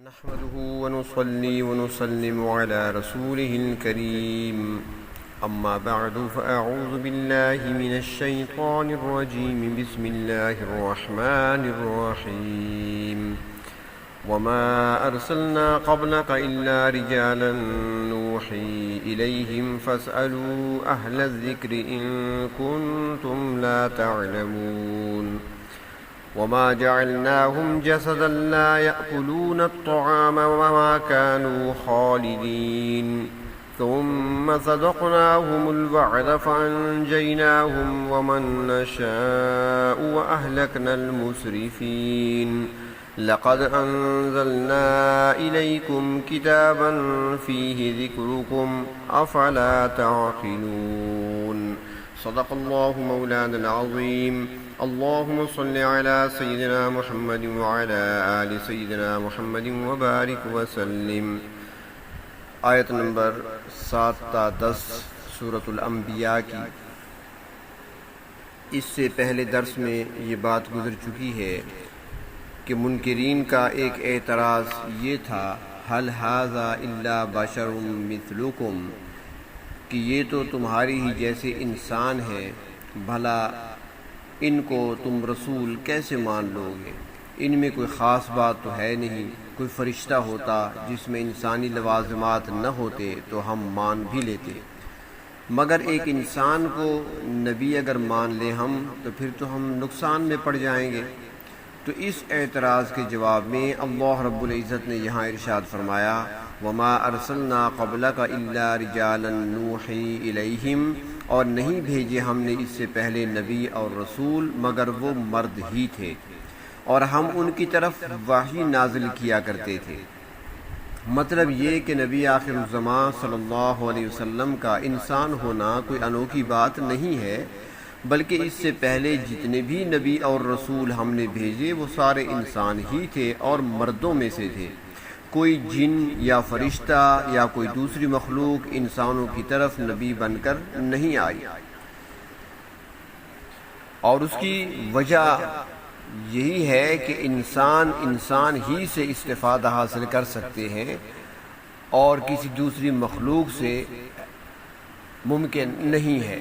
نحمده ونصلي ونسلم على رسوله الكريم أما بعد فأعوذ بالله من الشيطان الرجيم بسم الله الرحمن الرحيم وما أرسلنا قبلك إلا رجالا نوحي إليهم فاسألوا أهل الذكر إن كنتم لا تعلمون وما جعلناهم جسدا لا يأكلون الطعام وما كانوا خالدين ثم صدقناهم الوعد فأنجيناهم ومن نشاء وأهلكنا المسرفين لقد أنزلنا إليكم كتابا فيه ذكركم أفلا تعقلون صدق الله مولانا العظيم اللهم صل على سيدنا محمد وعلى آل سيدنا محمد وبارك وسلم۔ آیت نمبر 7 تا 10 سورۃ الانبیاء کی۔ اس سے پہلے درس میں یہ بات گزر چکی ہے کہ منکرین کا ایک اعتراض یہ تھا هل هذا الا بشر مثلکم، کہ یہ تو تمہاری ہی جیسے انسان ہے، بھلا ان کو تم رسول کیسے مان لو گے؟ ان میں کوئی خاص بات تو ہے نہیں، کوئی فرشتہ ہوتا جس میں انسانی لوازمات نہ ہوتے تو ہم مان بھی لیتے، مگر ایک انسان کو نبی اگر مان لیں ہم تو پھر تو ہم نقصان میں پڑ جائیں گے۔ تو اس اعتراض کے جواب میں اللہ رب العزت نے یہاں ارشاد فرمایا وما ارسلنا قبلک الا رجالا نوحی الیہم، اور نہیں بھیجے ہم نے اس سے پہلے نبی اور رسول مگر وہ مرد ہی تھے، اور ہم ان کی طرف وحی نازل کیا کرتے تھے۔ مطلب یہ کہ نبی آخر الزمان صلی اللہ علیہ وسلم کا انسان ہونا کوئی انوکھی بات نہیں ہے، بلکہ اس سے پہلے جتنے بھی نبی اور رسول ہم نے بھیجے وہ سارے انسان ہی تھے اور مردوں میں سے تھے، کوئی جن یا فرشتہ یا کوئی دوسری مخلوق انسانوں کی طرف نبی بن کر نہیں آئی۔ اور اس کی وجہ یہی ہے کہ انسان ہی سے استفادہ حاصل کر سکتے ہیں اور کسی دوسری مخلوق سے ممکن نہیں ہے،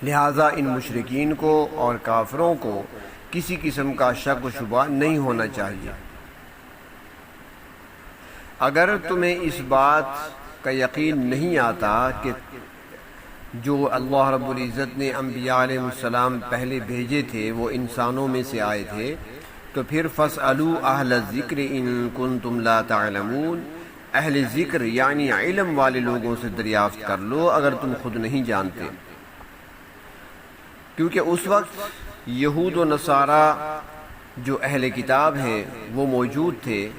لہٰذا ان مشرکین کو اور کافروں کو کسی قسم کا شک و شبہ نہیں ہونا چاہیے۔ اگر تمہیں اس بات کا یقین نہیں آتا کہ جو اللہ رب العزت نے انبیاء علیہ السلام پہلے بھیجے تھے وہ انسانوں میں سے آئے تھے، تو پھر فاسألوا اہل الذکر ان کنتم لا تعلمون، اہل ذکر یعنی علم والے لوگوں سے دریافت کر لو اگر تم خود نہیں جانتے، کیونکہ اس وقت یہود و نصارہ جو اہل کتاب ہیں وہ موجود تھے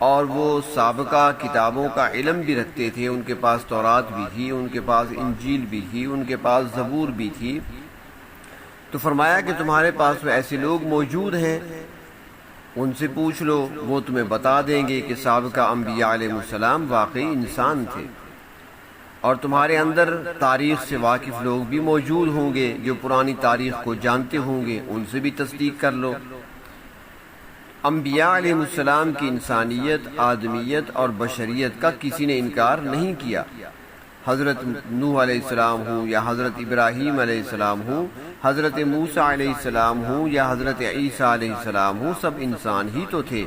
اور وہ سابقہ کتابوں کا علم بھی رکھتے تھے، ان کے پاس تورات بھی تھی، ان کے پاس انجیل بھی تھی، ان کے پاس زبور بھی تھی۔ تو فرمایا کہ تمہارے پاس وہ ایسے لوگ موجود ہیں، ان سے پوچھ لو، وہ تمہیں بتا دیں گے کہ سابقہ انبیاء علیہ السلام واقعی انسان تھے، اور تمہارے اندر تاریخ سے واقف لوگ بھی موجود ہوں گے جو پرانی تاریخ کو جانتے ہوں گے، ان سے بھی تصدیق کر لو۔ انبیاء علیہ السلام کی انسانیت، آدمیت اور بشریت کا کسی نے انکار نہیں کیا، حضرت نوح علیہ السلام ہوں یا حضرت ابراہیم علیہ السلام ہوں، حضرت موسیٰ علیہ السلام ہوں یا حضرت عیسیٰ علیہ السلام ہوں، سب انسان ہی تو تھے،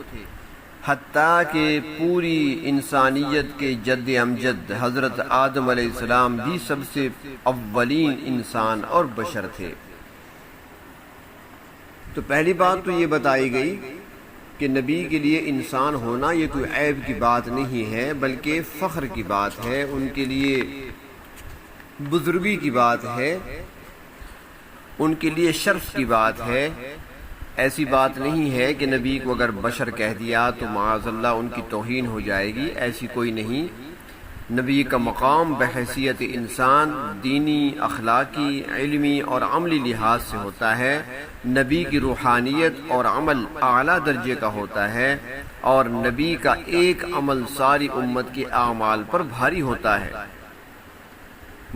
حتیٰ کہ پوری انسانیت کے جد امجد حضرت آدم علیہ السلام بھی سب سے اولین انسان اور بشر تھے۔ تو پہلی بات تو یہ بتائی گئی کہ نبی کے لیے انسان ہونا یہ کوئی عیب کی بات نہیں ہے بلکہ فخر کی بات ہے، ان کے لیے بزرگی کی بات ہے، ان کے لیے شرف کی بات ہے۔ ایسی بات نہیں ہے کہ نبی کو اگر بشر کہہ دیا تو معاذ اللہ ان کی توہین ہو جائے گی، ایسی کوئی نہیں۔ نبی کا مقام بحیثیت انسان دینی، اخلاقی، علمی اور عملی لحاظ سے ہوتا ہے، نبی کی روحانیت اور عمل اعلیٰ درجے کا ہوتا ہے، اور نبی کا ایک عمل ساری امت کے اعمال پر بھاری ہوتا ہے۔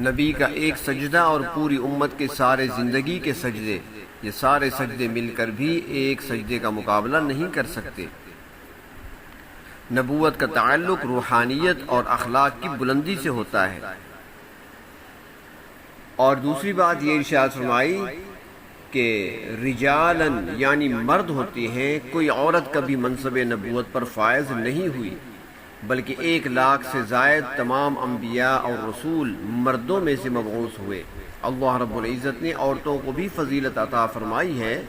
نبی کا ایک سجدہ اور پوری امت کے سارے زندگی کے سجدے، یہ سارے سجدے مل کر بھی ایک سجدے کا مقابلہ نہیں کر سکتے۔ نبوت کا تعلق روحانیت اور اخلاق کی بلندی سے ہوتا ہے۔ اور دوسری بات یہ ارشاد فرمائی کہ رجالن یعنی مرد ہوتے ہیں، کوئی عورت کبھی منصب نبوت پر فائز نہیں ہوئی، بلکہ 1,00,000 سے زائد تمام انبیاء اور رسول مردوں میں سے مبعوث ہوئے۔ اللہ رب العزت نے عورتوں کو بھی فضیلت عطا فرمائی ہے۔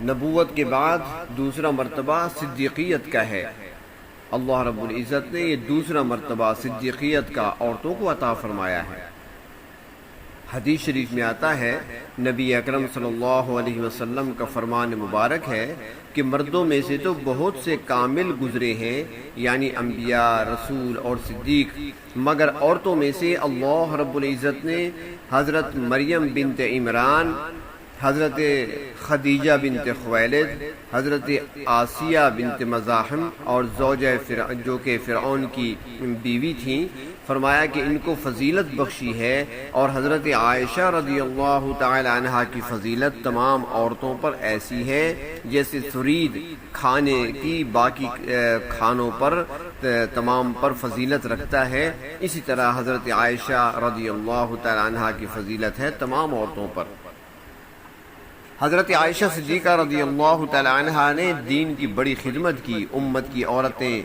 نبوت کے بعد دوسرا مرتبہ صدیقیت کا ہے۔ اللہ رب العزت نے یہ دوسرا مرتبہ صدیقیت کا عورتوں کو عطا فرمایا ہے۔ حدیث شریف میں آتا ہے، نبی اکرم صلی اللہ علیہ وسلم کا فرمان مبارک ہے کہ مردوں میں سے تو بہت سے کامل گزرے ہیں، یعنی انبیاء، رسول اور صدیق، مگر عورتوں میں سے اللہ رب العزت نے حضرت مریم بنت عمران، حضرت خدیجہ بنت خویلد، حضرت آسیہ بنت مزاحم اور زوجہ جو کہ فرعون کی بیوی تھیں، فرمایا کہ ان کو فضیلت بخشی ہے، اور حضرت عائشہ رضی اللہ تعالی عنہا کی فضیلت تمام عورتوں پر ایسی ہے جیسے ثرید کھانے کی باقی کھانوں پر تمام پر فضیلت رکھتا ہے، اسی طرح حضرت عائشہ رضی اللہ تعالی عنہا کی فضیلت ہے تمام عورتوں پر۔ حضرت عائشہ صدیقہ رضی اللہ تعالی عنہا نے دین کی بڑی خدمت کی۔ امت کی عورتیں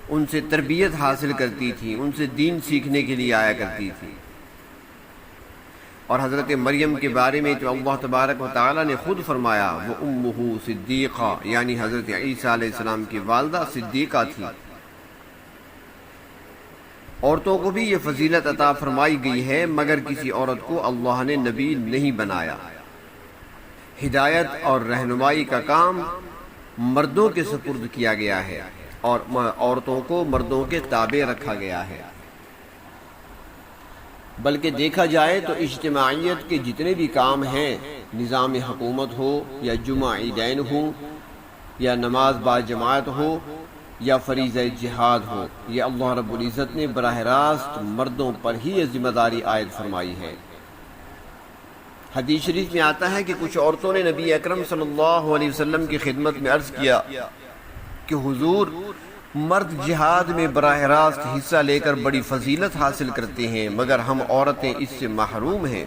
ان سے تربیت حاصل کرتی تھیں، ان سے دین سیکھنے کے لیے آیا کرتی تھیں۔ اور حضرت مریم کے بارے میں تو اللہ تبارک و تعالی نے خود فرمایا، وہ امہ صدیقہ، یعنی حضرت عیسیٰ علیہ السلام کی والدہ صدیقہ تھی۔ عورتوں کو بھی یہ فضیلت عطا فرمائی گئی ہے، مگر کسی عورت کو اللہ نے نبی نہیں بنایا۔ ہدایت اور رہنمائی کا کام مردوں کے سپرد کیا گیا ہے، اور عورتوں کو مردوں کے تابع رکھا گیا ہے۔ بلکہ دیکھا جائے تو اجتماعیت کے جتنے بھی کام ہیں، نظام حکومت ہو یا جمعہ عیدین ہو یا نماز با جماعت ہو یا فریضہ جہاد ہو، یہ اللہ رب العزت نے براہ راست مردوں پر ہی یہ ذمہ داری عائد فرمائی ہے۔ حدیث شریف میں آتا ہے کہ کچھ عورتوں نے نبی اکرم صلی اللہ علیہ وسلم کی خدمت میں عرض کیا کہ حضور، مرد جہاد میں براہ راست حصہ لے کر بڑی فضیلت حاصل کرتے ہیں، مگر ہم عورتیں اس سے محروم ہیں۔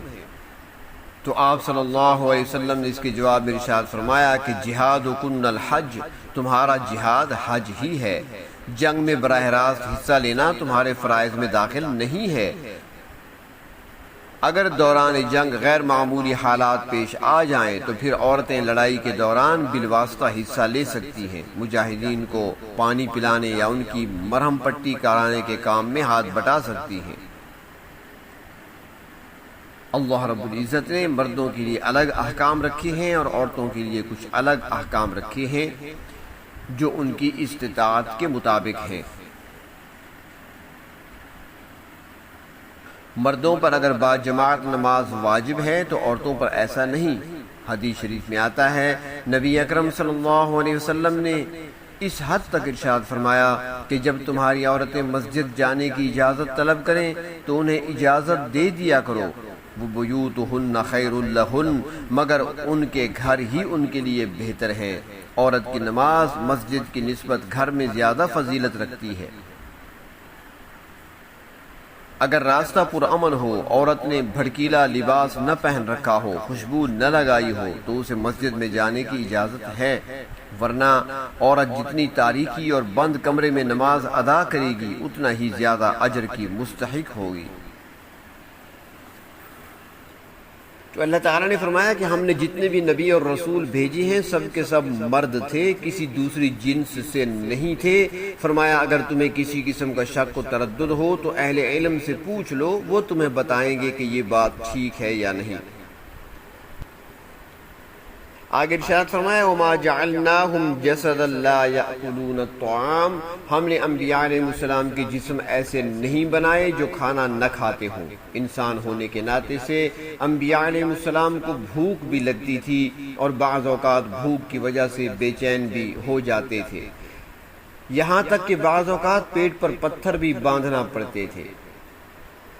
تو آپ صلی اللہ علیہ وسلم نے اس کے جواب میں ارشاد فرمایا کہ جہادکن الحج، تمہارا جہاد حج ہی ہے، جنگ میں براہ راست حصہ لینا تمہارے فرائض میں داخل نہیں ہے۔ اگر دوران جنگ غیر معمولی حالات پیش آ جائیں تو پھر عورتیں لڑائی کے دوران بالواسطہ حصہ لے سکتی ہیں، مجاہدین کو پانی پلانے یا ان کی مرہم پٹی کرانے کے کام میں ہاتھ بٹا سکتی ہیں۔ اللہ رب العزت نے مردوں کے لیے الگ احکام رکھے ہیں اور عورتوں کے لیے کچھ الگ احکام رکھے ہیں جو ان کی استطاعت کے مطابق ہیں۔ مردوں پر اگر با جماعت نماز واجب ہے تو عورتوں پر ایسا نہیں۔ حدیث شریف میں آتا ہے، نبی اکرم صلی اللہ علیہ وسلم نے اس حد تک ارشاد فرمایا کہ جب تمہاری عورتیں مسجد جانے کی اجازت طلب کریں تو انہیں اجازت دے دیا کرو، وَبُيُوتُهُنَّ خَيْرٌ لَهُنَّ، مگر ان کے گھر ہی ان کے لیے بہتر ہیں۔ عورت کی نماز مسجد کی نسبت گھر میں زیادہ فضیلت رکھتی ہے۔ اگر راستہ پرامن ہو، عورت نے بھڑکیلا لباس نہ پہن رکھا ہو، خوشبو نہ لگائی ہو، تو اسے مسجد میں جانے کی اجازت ہے، ورنہ عورت جتنی تاریکی اور بند کمرے میں نماز ادا کرے گی اتنا ہی زیادہ اجر کی مستحق ہوگی۔ تو اللہ تعالیٰ نے فرمایا کہ ہم نے جتنے بھی نبی اور رسول بھیجے ہیں سب کے سب مرد تھے، کسی دوسری جنس سے نہیں تھے۔ فرمایا اگر تمہیں کسی قسم کا شک و تردد ہو تو اہل علم سے پوچھ لو، وہ تمہیں بتائیں گے کہ یہ بات ٹھیک ہے یا نہیں۔ آگے ارشاد فرمایا وَمَا جَعَلْنَاهُمْ جَسَدًا لَا يَأْكُلُونَ الطَّعَامَ، ہم نے انبیاء علیہ السلام کے جسم ایسے نہیں بنائے جو کھانا نہ کھاتے ہوں۔ انسان ہونے کے ناطے سے انبیاء علیہ السلام کو بھوک بھی لگتی تھی اور بعض اوقات بھوک کی وجہ سے بے چین بھی ہو جاتے تھے، یہاں تک کہ بعض اوقات پیٹ پر پتھر بھی باندھنا پڑتے تھے۔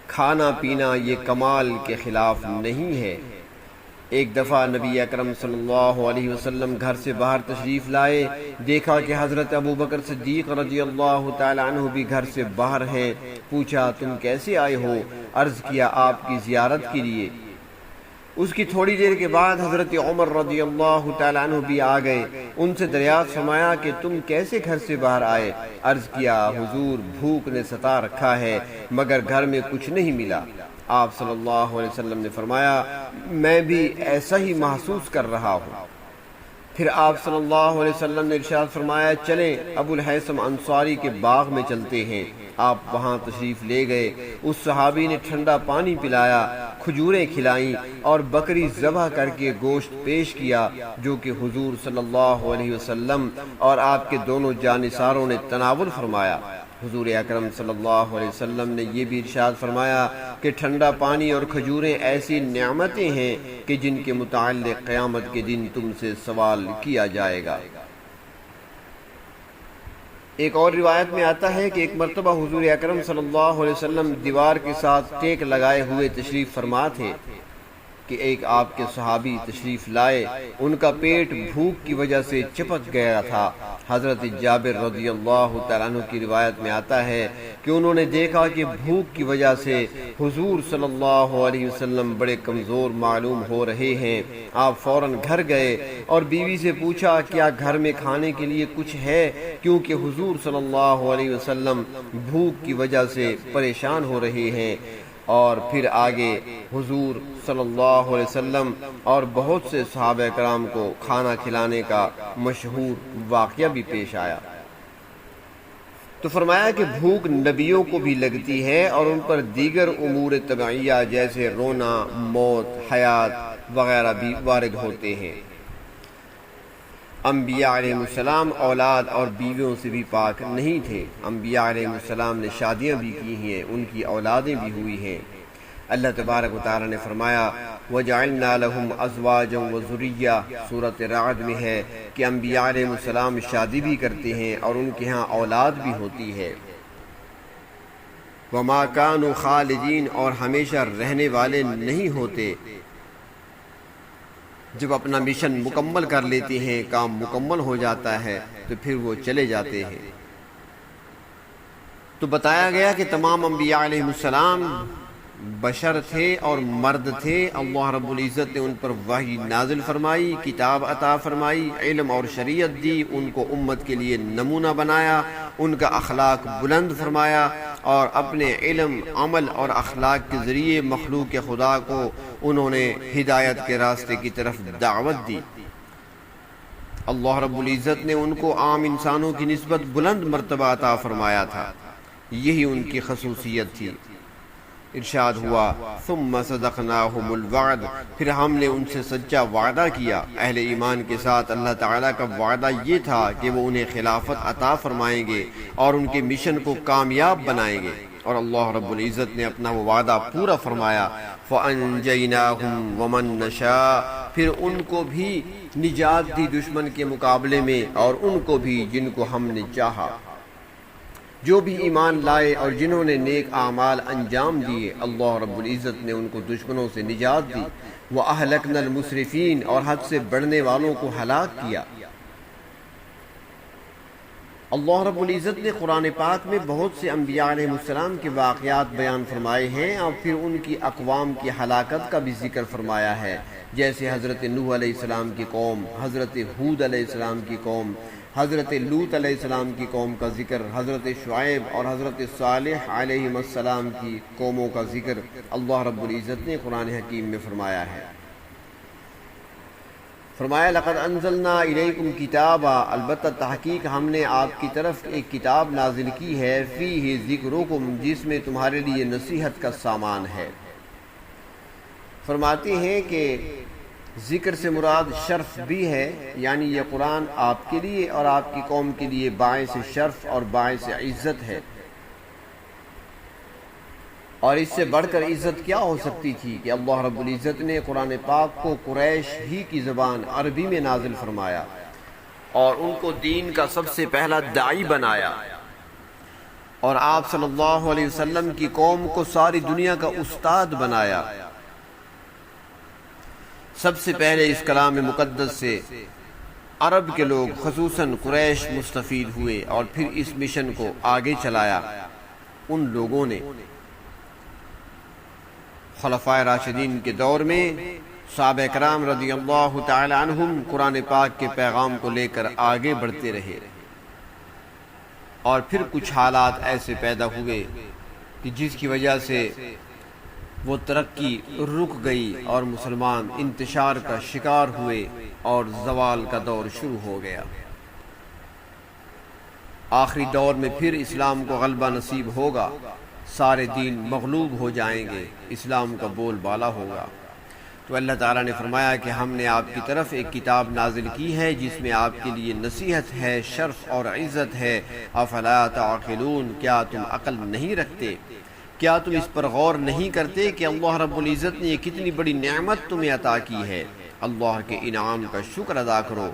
کھانا پینا یہ کمال کے خلاف نہیں ہے، ایک دفعہ نبی اکرم صلی اللہ علیہ وسلم گھر سے باہر تشریف لائے، دیکھا کہ حضرت ابوبکر صدیق رضی اللہ تعالی عنہ بھی گھر سے باہر ہیں۔ پوچھا تم کیسے آئے ہو؟ عرض کیا آپ کی زیارت کے لیے۔ اس کی تھوڑی دیر کے بعد حضرت عمر رضی اللہ تعالی عنہ بھی آ گئے، ان سے دریافت فرمایا کہ تم کیسے گھر سے باہر آئے؟ عرض کیا حضور بھوک نے ستا رکھا ہے مگر گھر میں کچھ نہیں ملا۔ آپ صلی اللہ علیہ وسلم نے فرمایا میں بھی ایسا ہی محسوس کر رہا ہوں۔ پھر آپ صلی اللہ علیہ وسلم نے ارشاد فرمایا چلیں ابو الہیثم انصاری کے باغ میں چلتے ہیں۔ آپ وہاں تشریف لے گئے، اس صحابی نے ٹھنڈا پانی پلایا، کھجوریں کھلائیں اور بکری ذبح کر کے گوشت پیش کیا جو کہ حضور صلی اللہ علیہ وسلم اور آپ کے دونوں جانثاروں نے تناول فرمایا۔ حضور اکرم صلی اللہ علیہ وسلم نے یہ بھی ارشاد فرمایا کہ ٹھنڈا پانی اور کھجوریں ایسی نعمتیں ہیں کہ جن کے متعلق قیامت کے دن تم سے سوال کیا جائے گا۔ ایک اور روایت میں آتا ہے کہ ایک مرتبہ حضور اکرم صلی اللہ علیہ وسلم دیوار کے ساتھ ٹیک لگائے ہوئے تشریف فرما تھے کہ ایک آپ کے صحابی تشریف لائے، ان کا پیٹ بھوک کی وجہ سے چپک گیا تھا۔ حضرت جابر رضی اللہ تعالیٰ عنہ کی روایت میں آتا ہے کہ انہوں نے دیکھا کہ بھوک کی وجہ سے حضور صلی اللہ علیہ وسلم بڑے کمزور معلوم ہو رہے ہیں۔ آپ فوراً گھر گئے اور بیوی سے پوچھا کیا گھر میں کھانے کے لیے کچھ ہے، کیونکہ حضور صلی اللہ علیہ وسلم بھوک کی وجہ سے پریشان ہو رہے ہیں۔ اور پھر آگے حضور صلی اللہ علیہ وسلم اور بہت سے صحابہ کرام کو کھانا کھلانے کا مشہور واقعہ بھی پیش آیا۔ تو فرمایا کہ بھوک نبیوں کو بھی لگتی ہے اور ان پر دیگر امور طبعیہ جیسے رونا، موت، حیات وغیرہ بھی وارد ہوتے ہیں۔ انبیاء علیہ السلام اولاد اور بیویوں سے بھی پاک نہیں تھے۔ انبیاء علیہ السلام نے شادیاں بھی کی ہیں، ان کی اولادیں بھی ہوئی ہیں۔ اللہ تبارک و تعالی نے فرمایا وَجَعَلْنَا لَهُمْ أَزْوَاجًا وَذُرِّيَّةً سورۃ رعد میں ہے کہ انبیاء علیہ السلام شادی بھی کرتے ہیں اور ان کے ہاں اولاد بھی ہوتی ہے۔ وَمَا كَانُوا خَالِدِينَ اور ہمیشہ رہنے والے نہیں ہوتے۔ جب اپنا مشن مکمل کر لیتے ہیں، کام مکمل ہو جاتا ہے تو پھر وہ چلے جاتے ہیں۔ تو بتایا گیا کہ تمام انبیاء علیہ السلام بشر تھے اور مرد تھے۔ اللہ رب العزت نے ان پر وحی نازل فرمائی، کتاب عطا فرمائی، علم اور شریعت دی، ان کو امت کے لیے نمونہ بنایا، ان کا اخلاق بلند فرمایا اور اپنے علم، عمل اور اخلاق کے ذریعے مخلوق خدا کو انہوں نے ہدایت کے راستے کی طرف دعوت دی۔ اللہ رب العزت نے ان کو عام انسانوں کی نسبت بلند مرتبہ عطا فرمایا تھا، یہی ان کی خصوصیت تھی۔ ارشاد ہوا ثم صدقناہم الوعد پھر ہم نے ان سے سچا وعدہ کیا۔ اہل ایمان کے ساتھ اللہ تعالیٰ کا وعدہ یہ تھا کہ وہ انہیں خلافت عطا فرمائیں گے اور ان کے مشن کو کامیاب بنائیں گے، اور اللہ رب العزت نے اپنا وہ وعدہ پورا فرمایا۔ فَأَنْجَيْنَاهُمْ وَمَن نَّشَاءُ پھر ان کو بھی نجات دی دشمن کے مقابلے میں اور ان کو بھی جن کو ہم نے چاہا۔ جو بھی ایمان لائے اور جنہوں نے نیک اعمال انجام دیے، اللہ رب العزت نے ان کو دشمنوں سے نجات دی۔ وَأَهْلَكْنَا الْمُسْرِفِينَ اور حد سے بڑھنے والوں کو ہلاک کیا۔ اللہ رب العزت نے قرآن پاک میں بہت سے انبیاء علیہ السلام کے واقعات بیان فرمائے ہیں اور پھر ان کی اقوام کی ہلاکت کا بھی ذکر فرمایا ہے، جیسے حضرت نوح علیہ السلام کی قوم، حضرت ہود علیہ السلام کی قوم، حضرت لوط علیہ السلام کی قوم کا ذکر، حضرت شعیب اور حضرت صالح علیہ السلام کی قوموں کا ذکر اللہ رب العزت نے قرآن حکیم میں فرمایا ہے۔ فرمایا لقد انزلنا الیکم کتابا البتہ تحقیق ہم نے آپ کی طرف ایک کتاب نازل کی ہے، فیہ ذکرکم جس میں تمہارے لیے نصیحت کا سامان ہے۔ فرماتے ہیں کہ ذکر سے مراد شرف بھی ہے، یعنی یہ قرآن آپ کے لیے اور آپ کی قوم کے لیے باعث شرف اور باعث عزت ہے، اور اس سے بڑھ کر عزت کیا ہو سکتی تھی کہ اللہ رب العزت نے قرآن پاک کو قریش ہی کی زبان عربی میں نازل فرمایا اور ان کو دین کا سب سے پہلا داعی بنایا، اور آپ صلی اللہ علیہ وسلم کی قوم کو ساری دنیا کا استاد بنایا۔ سب سے پہلے اس کلام مقدس سے عرب کے لوگ خصوصاً قریش مستفید ہوئے اور پھر اس مشن کو آگے چلایا ان لوگوں نے۔ خلفائے راشدین کے دور میں صحابہ کرام رضی اللہ تعالی عنہم قرآن پاک کے پیغام کو لے کر آگے بڑھتے رہے، اور پھر کچھ حالات ایسے پیدا ہوئے کہ جس کی وجہ سے وہ ترقی رک گئی اور مسلمان انتشار کا شکار ہوئے اور زوال کا دور شروع ہو گیا۔ آخری دور میں پھر اسلام کو غلبہ نصیب ہوگا، سارے دین مغلوب ہو جائیں گے، اسلام کا بول بالا ہوگا۔ تو اللہ تعالیٰ نے فرمایا کہ ہم نے آپ کی طرف ایک کتاب نازل کی ہے جس میں آپ کے لیے نصیحت ہے، شرف اور عزت ہے۔ افلا تعقلون، کیا تم عقل نہیں رکھتے؟ کیا تم اس پر غور نہیں کرتے کہ اللہ رب العزت نے یہ کتنی بڑی نعمت تمہیں عطا کی ہے؟ اللہ کے انعام کا شکر ادا کرو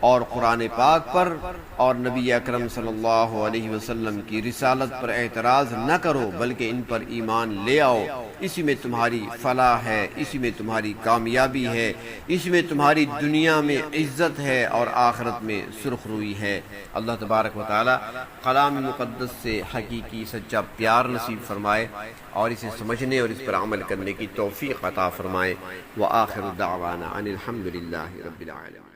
اور قرآن پاک پر اور نبی اکرم صلی اللہ علیہ وسلم کی رسالت پر اعتراض نہ کرو، بلکہ ان پر ایمان لے آؤ۔ اسی میں تمہاری فلاح ہے، اسی میں تمہاری کامیابی ہے، اسی میں تمہاری دنیا میں عزت ہے اور آخرت میں سرخ روئی ہے۔ اللہ تبارک و تعالی کلام مقدس سے حقیقی سچا پیار نصیب فرمائے اور اسے سمجھنے اور اس پر عمل کرنے کی توفیق عطا فرمائے۔ وآخر دعوانا ان الحمد للہ رب العالمین۔